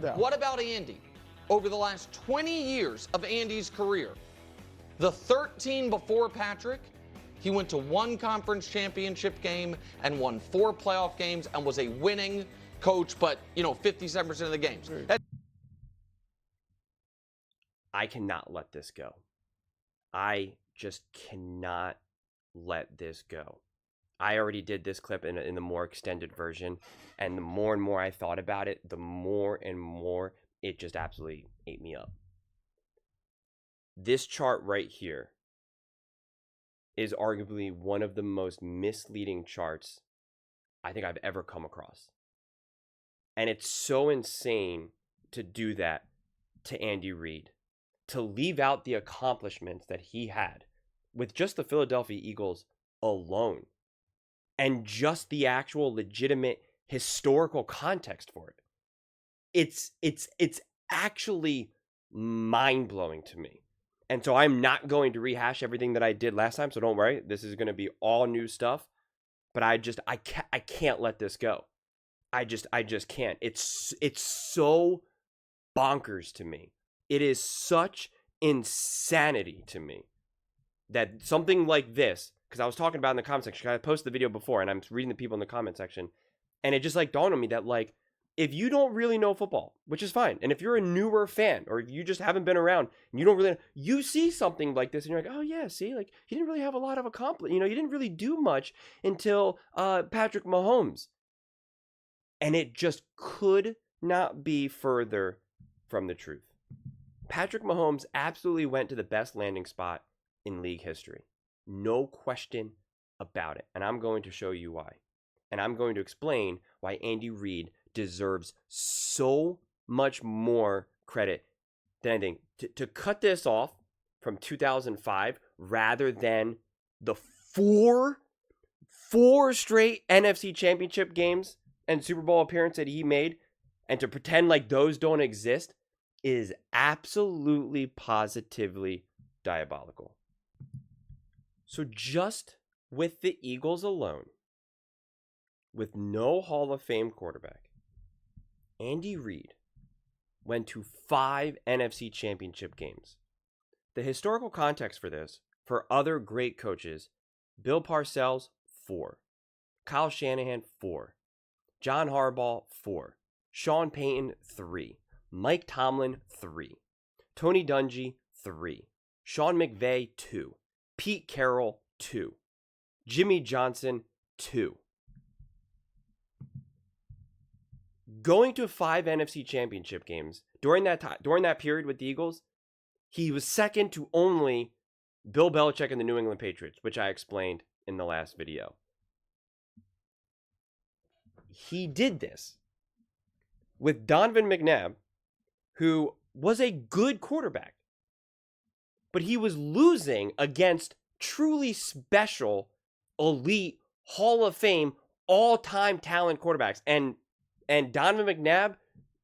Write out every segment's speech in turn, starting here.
Yeah. What about Andy? Over the last 20 years of Andy's career, the 13 before Patrick, he went to 1 conference championship game and won 4 playoff games and was a winning coach, but, 57% of the games. I cannot let this go. I just cannot let this go. I already did this clip in the more extended version, and the more and more I thought about it, the more and more it just absolutely ate me up. This chart right here is arguably one of the most misleading charts I think I've ever come across. And it's so insane to do that to Andy Reid, to leave out the accomplishments that he had with just the Philadelphia Eagles alone, and just the actual legitimate historical context for it. It's actually mind-blowing to me. And so I'm not going to rehash everything that I did last time, so don't worry. This is going to be all new stuff. But I can't let this go. I just can't. It's so bonkers to me. It is such insanity to me that something like this, because I was talking about in the comment section, I posted the video before and I'm reading the people in the comment section, and it just dawned on me that if you don't really know football, which is fine, and if you're a newer fan or if you just haven't been around and you don't really know, you see something like this and you're like, oh yeah, see, he didn't really have a lot of accomplishment. He didn't really do much until Patrick Mahomes. And it just could not be further from the truth. Patrick Mahomes absolutely went to the best landing spot in league history. No question about it. And I'm going to show you why. And I'm going to explain why Andy Reid deserves so much more credit than anything. To cut this off from 2005 rather than the four straight NFC championship games and Super Bowl appearance that he made, and to pretend like those don't exist, is absolutely positively diabolical. So just with the Eagles alone, with no Hall of Fame quarterback, Andy Reid went to 5 NFC championship games. The historical context for this, for other great coaches, Bill Parcells, 4. Kyle Shanahan, 4. John Harbaugh, 4. Sean Payton, 3. Mike Tomlin, 3. Tony Dungy, 3. Sean McVay, 2. Pete Carroll, 2. Jimmy Johnson, 2. Going to 5 NFC championship games during that period with the Eagles, he was second to only Bill Belichick and the New England Patriots, which I explained in the last video. He did this with Donovan McNabb, who was a good quarterback, but he was losing against truly special, elite, Hall of Fame, all-time talent quarterbacks. And Donovan McNabb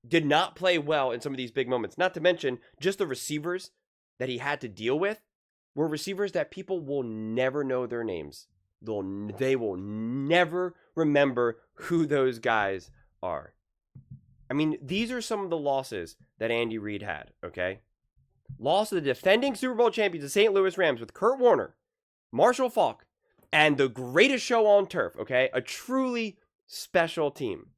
did not play well in some of these big moments. Not to mention, just the receivers that he had to deal with were receivers that people will never know their names. They will never remember who those guys are. I mean, these are some of the losses that Andy Reid had, okay? Loss of the defending Super Bowl champions, the St. Louis Rams, with Kurt Warner, Marshall Faulk, and the greatest show on turf, okay? A truly special team.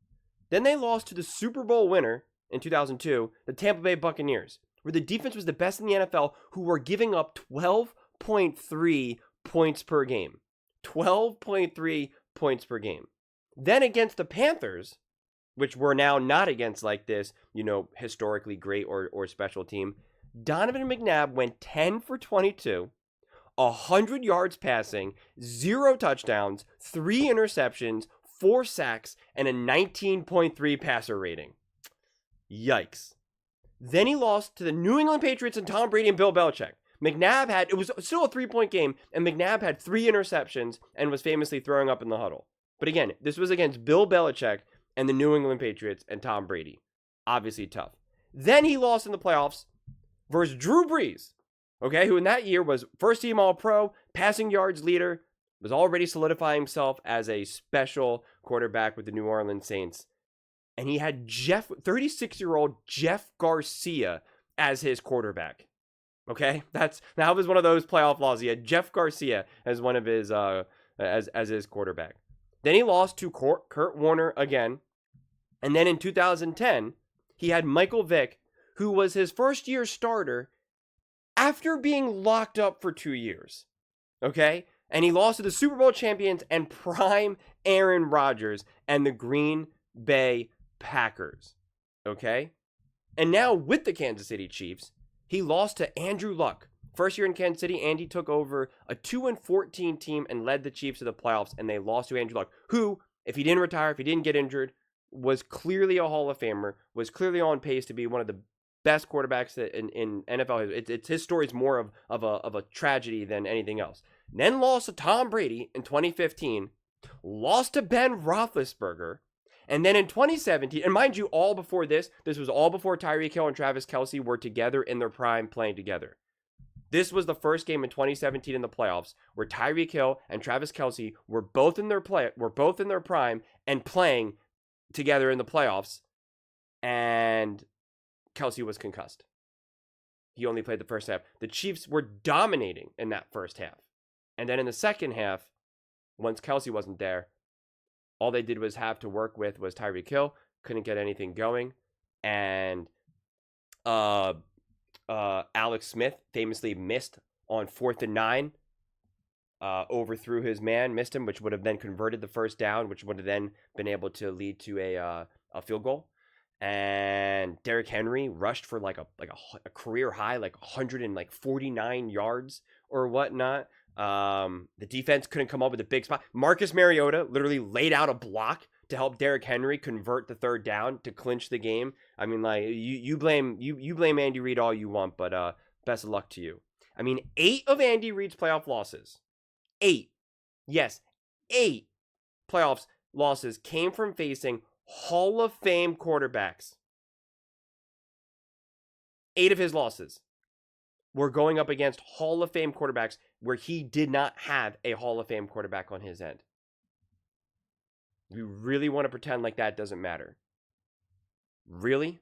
Then they lost to the Super Bowl winner in 2002, the Tampa Bay Buccaneers, where the defense was the best in the NFL, who were giving up 12.3 points per game. 12.3 points per game. Then against the Panthers, which were now not against this, historically great or special team, Donovan McNabb went 10 for 22, 100 yards passing, 0 touchdowns, 3 interceptions, 4 sacks, and a 19.3 passer rating. Yikes. Then he lost to the New England Patriots and Tom Brady and Bill Belichick. It was still a 3-point game, and McNabb had 3 interceptions and was famously throwing up in the huddle. But again, this was against Bill Belichick and the New England Patriots and Tom Brady. Obviously tough. Then he lost in the playoffs versus Drew Brees, okay, who in that year was first-team All-Pro, passing yards leader, was already solidifying himself as a special quarterback with the New Orleans Saints. and he had 36-year-old Jeff Garcia as his quarterback. Okay, that was one of those playoff losses. He had Jeff Garcia as one of his as his quarterback. Then he lost to Kurt Warner again, and then in 2010 he had Michael Vick, who was his first-year starter after being locked up for 2 years. Okay, and he lost to the Super Bowl champions and prime Aaron Rodgers and the Green Bay Packers. Okay, and now with the Kansas City Chiefs, he lost to Andrew Luck. First year in Kansas City, Andy took over a 2-14 team and led the Chiefs to the playoffs, and they lost to Andrew Luck, who, if he didn't retire, if he didn't get injured, was clearly a Hall of Famer, was clearly on pace to be one of the best quarterbacks in NFL history. It's his story's more of a tragedy than anything else. Then lost to Tom Brady in 2015, lost to Ben Roethlisberger, and then in 2017, and mind you, all before this was all before Tyreek Hill and Travis Kelce were together in their prime playing together. This was the first game in 2017 in the playoffs where Tyreek Hill and Travis Kelce were both in their prime and playing together in the playoffs, and Kelce was concussed. He only played the first half. The Chiefs were dominating in that first half. And then in the second half, once Kelce wasn't there, all they did was have to work with was Tyreek Hill. Couldn't get anything going. And Alex Smith famously missed on 4th and 9. Overthrew his man, missed him, which would have then converted the first down, which would have then been able to lead to a field goal. And Derrick Henry rushed for like a career high, like 149 yards or whatnot. The defense couldn't come up with a big spot. Marcus Mariota literally laid out a block to help Derrick Henry convert the third down to clinch the game. I mean, like you blame Andy Reid all you want, but best of luck to you. I mean, 8 of Andy Reid's playoff losses, 8 playoffs losses came from facing Hall of Fame quarterbacks. 8 of his losses were going up against Hall of Fame quarterbacks where he did not have a Hall of Fame quarterback on his end. You really want to pretend like that doesn't matter? Really?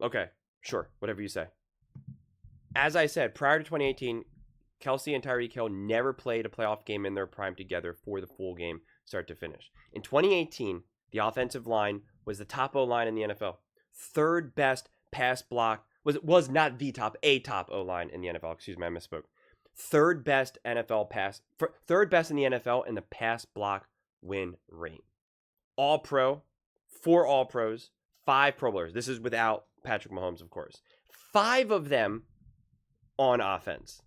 Okay, sure, whatever you say. As I said, prior to 2018, Kelce and Tyreek Hill never played a playoff game in their prime together for the full game, start to finish. In 2018, the offensive line was the top O-line in the NFL. Third best pass block, was not the top, a top O-line in the NFL. Excuse me, I misspoke. Third best in the NFL in the pass block win rate. All pro, 4 All Pros, 5 Pro Bowlers. This is without Patrick Mahomes, of course. 5 of them on offense.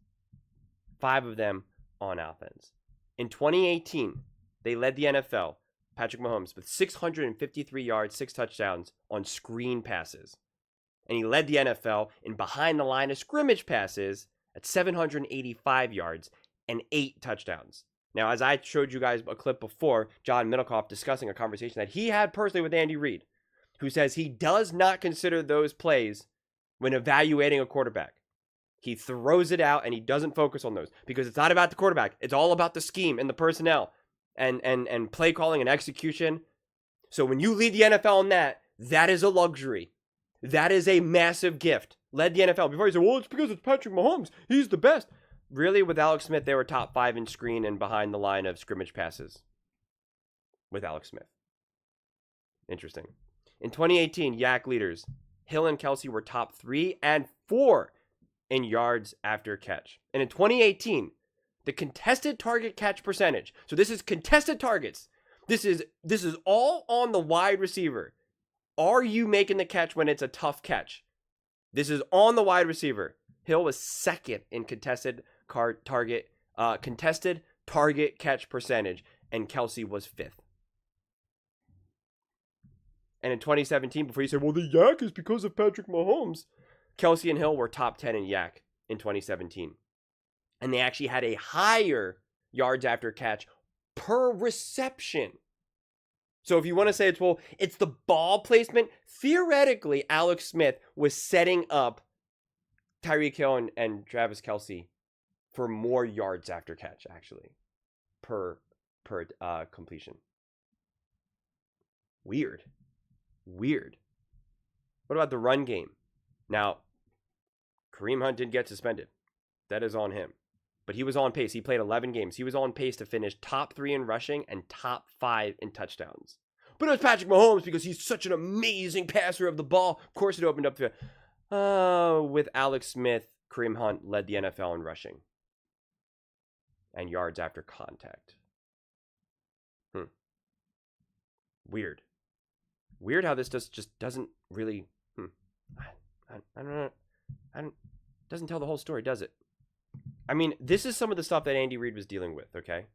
5 of them on offense. In 2018, they led the NFL, Patrick Mahomes, with 653 yards, 6 touchdowns on screen passes. And he led the NFL in behind the line of scrimmage passes at 785 yards and 8 touchdowns. Now, as I showed you guys a clip before, John Middlecoff discussing a conversation that he had personally with Andy Reid, who says he does not consider those plays when evaluating a quarterback. He throws it out and he doesn't focus on those because it's not about the quarterback. It's all about the scheme and the personnel and play calling and execution. So when you lead the NFL in that is a luxury. That is a massive gift. Led the NFL. Before you say, well, it's because it's Patrick Mahomes. He's the best. Really, with Alex Smith, they were top 5 in screen and behind the line of scrimmage passes with Alex Smith. Interesting. In 2018, Yak leaders, Hill and Kelce were top 3 and 4 in yards after catch. And in 2018, the contested target catch percentage. So this is contested targets. This is all on the wide receiver. Are you making the catch when it's a tough catch? This is on the wide receiver. Hill was second in contested target catch percentage, and Kelce was 5th. And in 2017, before you said, well, the yak is because of Patrick Mahomes, Kelce and Hill were top 10 in yak in 2017. And they actually had a higher yards after catch per reception. So if you want to say it's the ball placement, theoretically, Alex Smith was setting up Tyreek Hill and Travis Kelce for more yards after catch, actually, per completion. Weird. Weird. What about the run game? Now, Kareem Hunt did get suspended. That is on him. But he was on pace. He played 11 games. He was on pace to finish top 3 in rushing and top 5 in touchdowns. But it was Patrick Mahomes because he's such an amazing passer of the ball. Of course, it opened up to with Alex Smith, Kareem Hunt led the NFL in rushing and yards after contact. Weird. Weird how this just doesn't really. I don't know. Doesn't tell the whole story, does it? I mean, this is some of the stuff that Andy Reid was dealing with. Okay.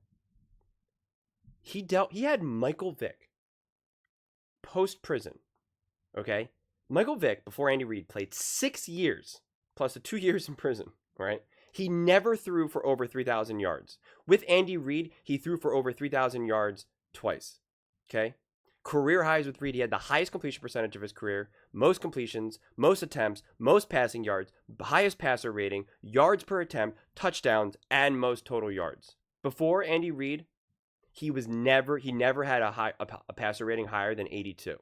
He had Michael Vick post prison. Okay. Michael Vick, before Andy Reid, played 6 years plus the 2 years in prison. Right. He never threw for over 3,000 yards. With Andy Reid, he threw for over 3,000 yards twice. Okay. Career highs with Reid. He had the highest completion percentage of his career, most completions, most attempts, most passing yards, highest passer rating, yards per attempt, touchdowns, and most total yards. Before Andy Reid, he never had a passer rating higher than 82.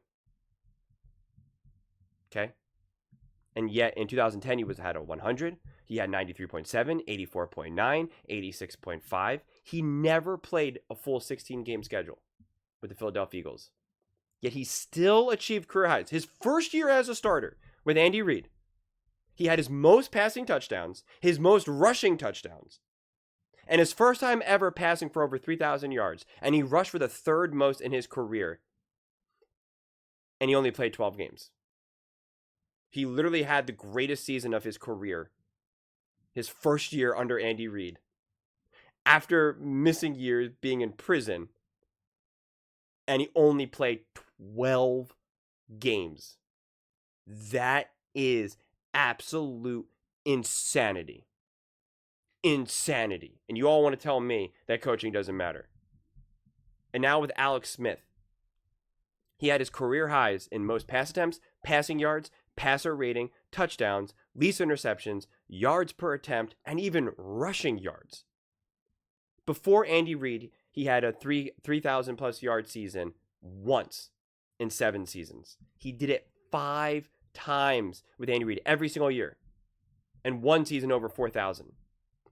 Okay? And yet in 2010 he had a 100. He had 93.7, 84.9, 86.5. He never played a full 16 game schedule with the Philadelphia Eagles. Yet he still achieved career highs. His first year as a starter with Andy Reid, he had his most passing touchdowns, his most rushing touchdowns, and his first time ever passing for over 3,000 yards. And he rushed for the third most in his career. And he only played 12 games. He literally had the greatest season of his career, his first year under Andy Reid, after missing years being in prison. And he only played 12 games. That is absolute insanity. Insanity. And you all want to tell me that coaching doesn't matter. And now with Alex Smith, he had his career highs in most pass attempts, passing yards, passer rating, touchdowns, least interceptions, yards per attempt, and even rushing yards. Before Andy Reid, he had a 3,000 plus yard season once in 7 seasons. He did it 5 times with Andy Reid every single year, and 1 season over 4,000.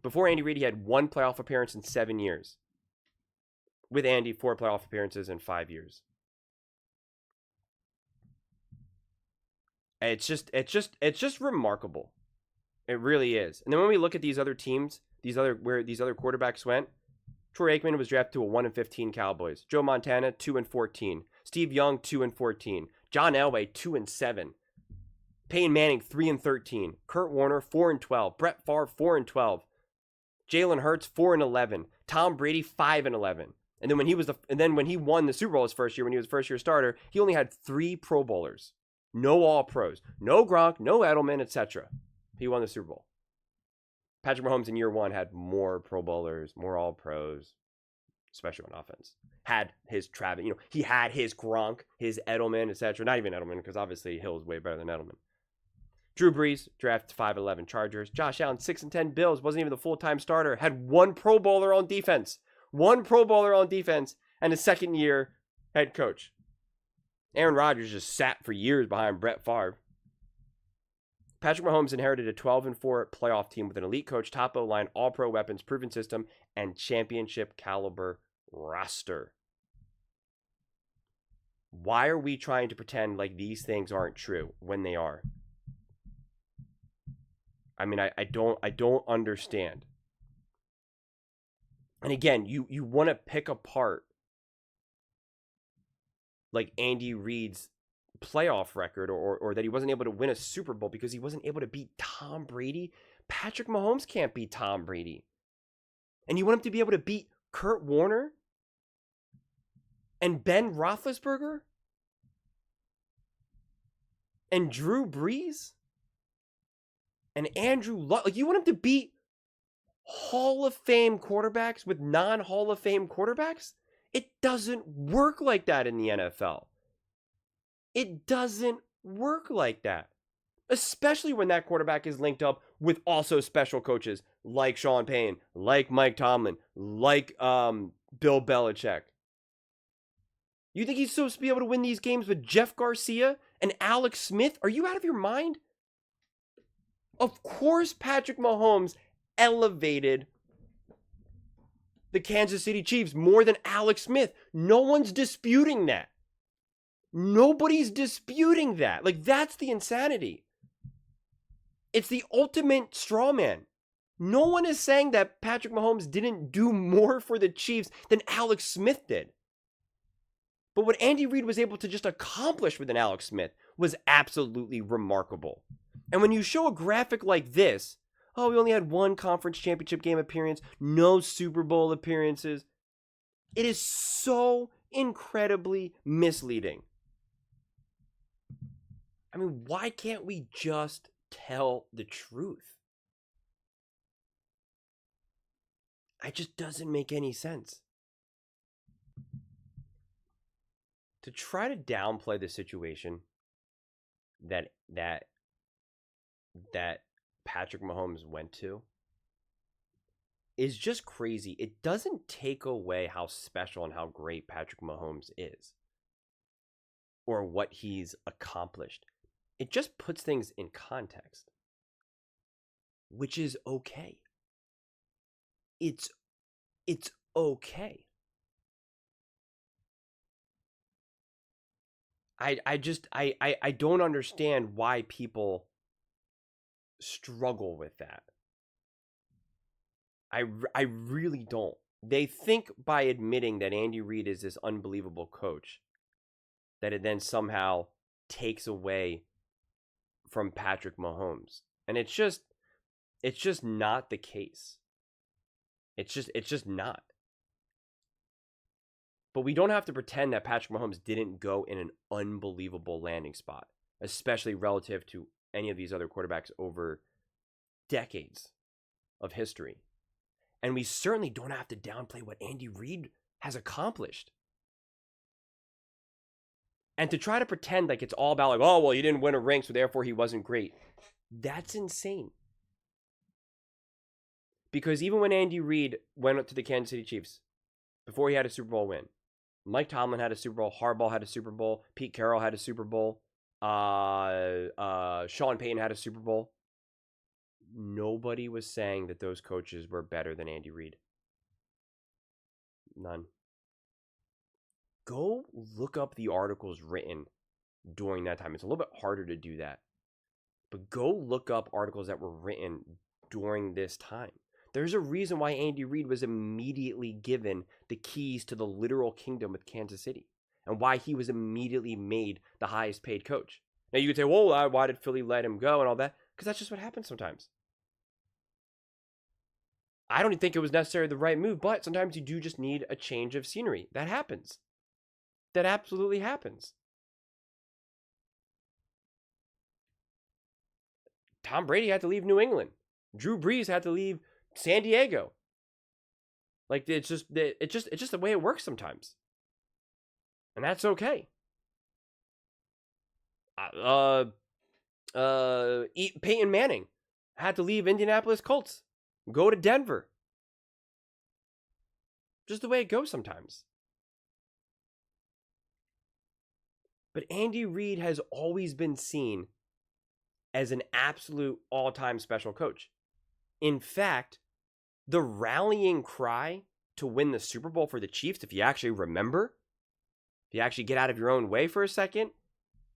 Before Andy Reid, he had 1 playoff appearance in 7 years. With Andy, 4 playoff appearances in 5 years. It's just remarkable. It really is. And then when we look at these other teams, where these other quarterbacks went, Troy Aikman was drafted to a 1-15 Cowboys. Joe Montana 2-14. Steve Young 2-14. John Elway 2-7. Peyton Manning 3-13. Kurt Warner 4-12. Brett Favre 4-12. Jalen Hurts 4-11. Tom Brady 5-11. And then when he won the Super Bowl his first year, when he was first year starter, he only had 3 Pro Bowlers. No All Pros. No Gronk, no Edelman, etc. He won the Super Bowl. Patrick Mahomes in year 1 had more Pro Bowlers, more All Pros, especially on offense. Had his Travis, he had his Gronk, his Edelman, etc. Not even Edelman, because obviously Hill's way better than Edelman. Drew Brees, drafted 5-11 Chargers. Josh Allen, 6-10 Bills, wasn't even the full-time starter. Had 1 Pro Bowler on defense. 1 Pro Bowler on defense, and a second-year head coach. Aaron Rodgers just sat for years behind Brett Favre. Patrick Mahomes inherited a 12-4 playoff team with an elite coach, top O-line, all-pro weapons, proven system, and championship caliber roster. Why are we trying to pretend like these things aren't true when they are? I mean, I don't understand. And again, you want to pick apart like Andy Reid's playoff record or that he wasn't able to win a Super Bowl because he wasn't able to beat Tom Brady. Patrick Mahomes can't beat Tom Brady. And you want him to be able to beat Kurt Warner and Ben Roethlisberger and Drew Brees and Andrew Luck. Like, you want him to beat Hall of Fame quarterbacks with non-Hall of Fame quarterbacks? It doesn't work like that in the NFL. It doesn't work like that. Especially when that quarterback is linked up with also special coaches like Sean Payne, like Mike Tomlin, like Bill Belichick. You think he's supposed to be able to win these games with Jeff Garcia and Alex Smith? Are you out of your mind? Of course Patrick Mahomes elevated the Kansas City Chiefs more than Alex Smith. No one's disputing that. Nobody's disputing that. Like, that's the insanity. It's the ultimate straw man. No one is saying that Patrick Mahomes didn't do more for the Chiefs than Alex Smith did. But what Andy Reid was able to just accomplish with an Alex Smith was absolutely remarkable. And when you show a graphic like this, oh, we only had one conference championship game appearance, no Super Bowl appearances, it is so incredibly misleading. I mean, why can't we just tell the truth? It just doesn't make any sense. To try to downplay the situation that Patrick Mahomes went to is just crazy. It doesn't take away how special and how great Patrick Mahomes is or what he's accomplished. It just puts things in context, which is okay. It's okay. I don't understand why people struggle with that. I really don't. They think by admitting that Andy Reid is this unbelievable coach, that it then somehow takes away from Patrick Mahomes. And it's just not the case. It's just not. But we don't have to pretend that Patrick Mahomes didn't go in an unbelievable landing spot, especially relative to any of these other quarterbacks over decades of history. And we certainly don't have to downplay what Andy Reid has accomplished. And to try to pretend like it's all about like, oh, well, he didn't win a ring, so therefore he wasn't great. That's insane. Because even when Andy Reid went up to the Kansas City Chiefs, before he had a Super Bowl win, Mike Tomlin had a Super Bowl, Harbaugh had a Super Bowl, Pete Carroll had a Super Bowl, Sean Payton had a Super Bowl. Nobody was saying that those coaches were better than Andy Reid. None. Go look up the articles written during that time. It's a little bit harder to do that. But go look up articles that were written during this time. There's a reason why Andy Reid was immediately given the keys to the literal kingdom with Kansas City, and why he was immediately made the highest paid coach. Now you could say, well, why did Philly let him go and all that? Because that's just what happens sometimes. I don't think it was necessarily the right move, but sometimes you do just need a change of scenery. That happens. That absolutely happens. Tom Brady had to leave New England. Drew Brees had to leave San Diego. Like, it's just the way it works sometimes. And that's okay. Peyton Manning had to leave Indianapolis Colts, go to Denver. Just the way it goes sometimes. But Andy Reid has always been seen as an absolute all-time special coach. In fact, the rallying cry to win the Super Bowl for the Chiefs, if you actually remember, if you actually get out of your own way for a second,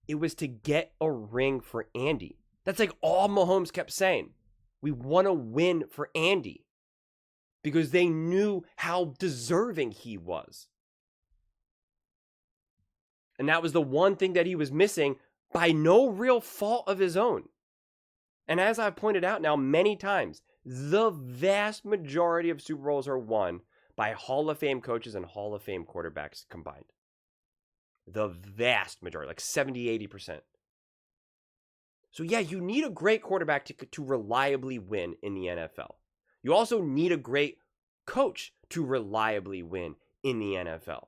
it was to get a ring for Andy. That's like all Mahomes kept saying. We want to win for Andy. Because they knew how deserving he was. And that was the one thing that he was missing by no real fault of his own. And as I've pointed out now many times, the vast majority of Super Bowls are won by Hall of Fame coaches and Hall of Fame quarterbacks combined. The vast majority, like 70-80%. So yeah, you need a great quarterback to reliably win in the NFL. You also need a great coach to reliably win in the NFL.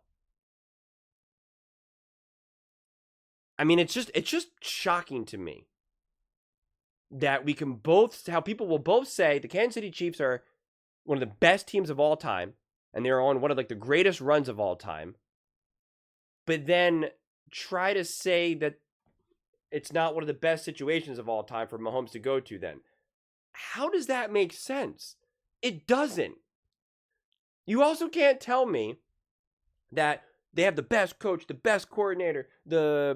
I mean, it's just shocking to me that we can both, how people will both say the Kansas City Chiefs are one of the best teams of all time, and they're on one of like the greatest runs of all time. but then try to say that it's not one of the best situations of all time for Mahomes to go to then. How does that make sense? It doesn't. You also can't tell me that they have the best coach, the best coordinator, the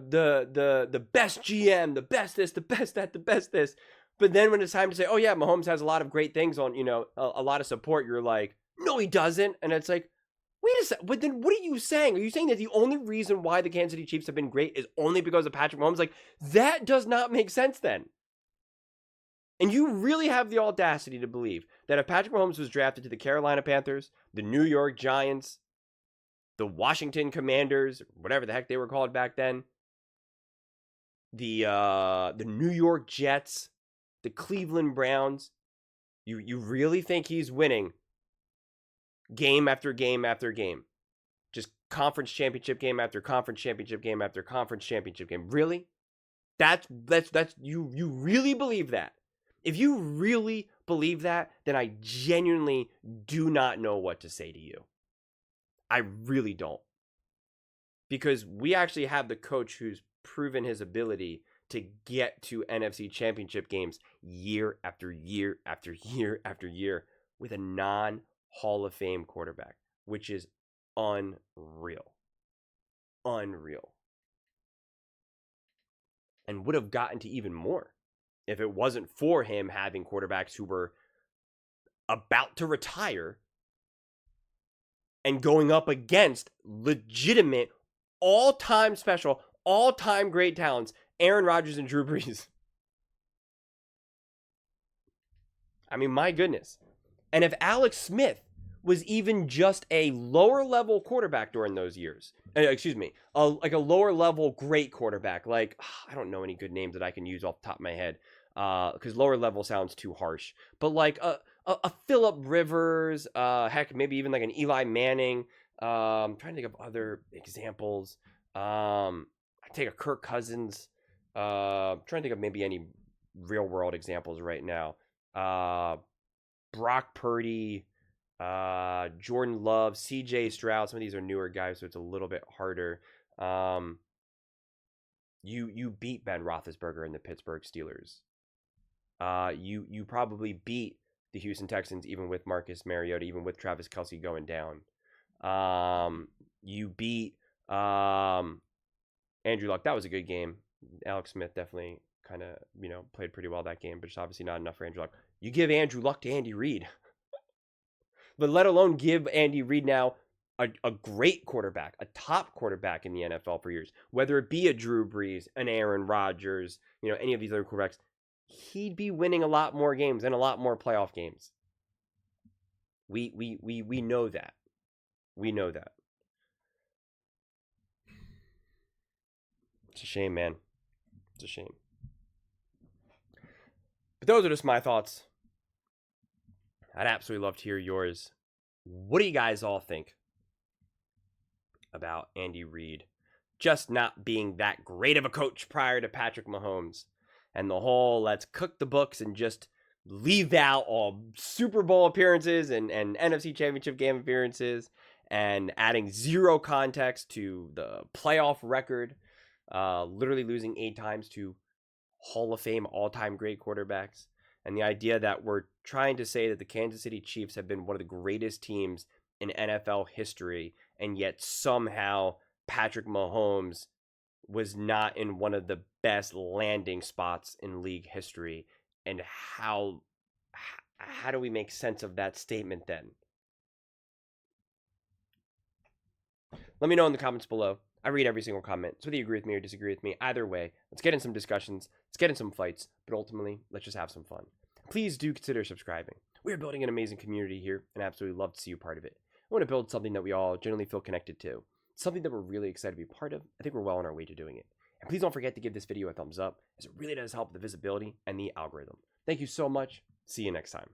best GM, the best this, the best that, the best this. But then when it's time to say, oh yeah, Mahomes has a lot of great things on, a lot of support, you're like, no, he doesn't. And it's like, wait a second. But then what are you saying? Are you saying that the only reason why the Kansas City Chiefs have been great is only because of Patrick Mahomes? Like, that does not make sense then. And you really have the audacity to believe that if Patrick Mahomes was drafted to the Carolina Panthers, the New York Giants, the Washington Commanders, whatever the heck they were called back then, the New York Jets, the Cleveland Browns, you really think he's winning game after game after game? Just conference championship game after conference championship game after conference championship game. Really? That's you really believe that? If you really believe that, then I genuinely do not know what to say to you. I really don't. Because we actually have the coach who's proven his ability to get to NFC championship games year after year after year after year with a non-Hall of Fame quarterback, which is unreal. Unreal. And would have gotten to even more if it wasn't for him having quarterbacks who were about to retire and going up against legitimate, all-time special, all-time great talents, Aaron Rodgers and Drew Brees. I mean, my goodness. And if Alex Smith was even just a lower-level quarterback during those years, like a lower-level great quarterback, like, I don't know any good names that I can use off the top of my head, because lower level sounds too harsh, but like a Phillip Rivers, heck, maybe even like an Eli Manning. I'm trying to think of other examples. I take a Kirk Cousins. Trying to think of maybe any real world examples right now. Brock Purdy, Jordan Love, CJ Stroud. Some of these are newer guys, so it's a little bit harder. You beat Ben Roethlisberger and the Pittsburgh Steelers. You probably beat the Houston Texans even with Marcus Mariota, even with Travis Kelce going down. You beat Andrew Luck. That was a good game. Alex Smith definitely kind of, played pretty well that game, but it's obviously not enough for Andrew Luck. You give Andrew Luck to Andy Reid. But let alone give Andy Reid now a great quarterback, a top quarterback in the NFL for years, whether it be a Drew Brees, an Aaron Rodgers, any of these other quarterbacks, he'd be winning a lot more games and a lot more playoff games. We know that. We know that. It's a shame, man. It's a shame. But those are just my thoughts. I'd absolutely love to hear yours. What do you guys all think about Andy Reid just not being that great of a coach prior to Patrick Mahomes? And the whole let's cook the books and just leave out all Super Bowl appearances and NFC Championship game appearances and adding zero context to the playoff record, literally losing 8 times to Hall of Fame all-time great quarterbacks. And the idea that we're trying to say that the Kansas City Chiefs have been one of the greatest teams in NFL history, and yet somehow Patrick Mahomes was not in one of the best landing spots in league history. And how do we make sense of that statement then? Let me know in the comments below. I read every single comment, so whether you agree with me or disagree with me, either way, let's get in some discussions, let's get in some fights, but ultimately, let's just have some fun. Please do consider subscribing. We are building an amazing community here, and I absolutely love to see you part of it. I want to build something that we all generally feel connected to, something that we're really excited to be part of. I think we're well on our way to doing it. And please don't forget to give this video a thumbs up, as it really does help the visibility and the algorithm. Thank you so much. See you next time.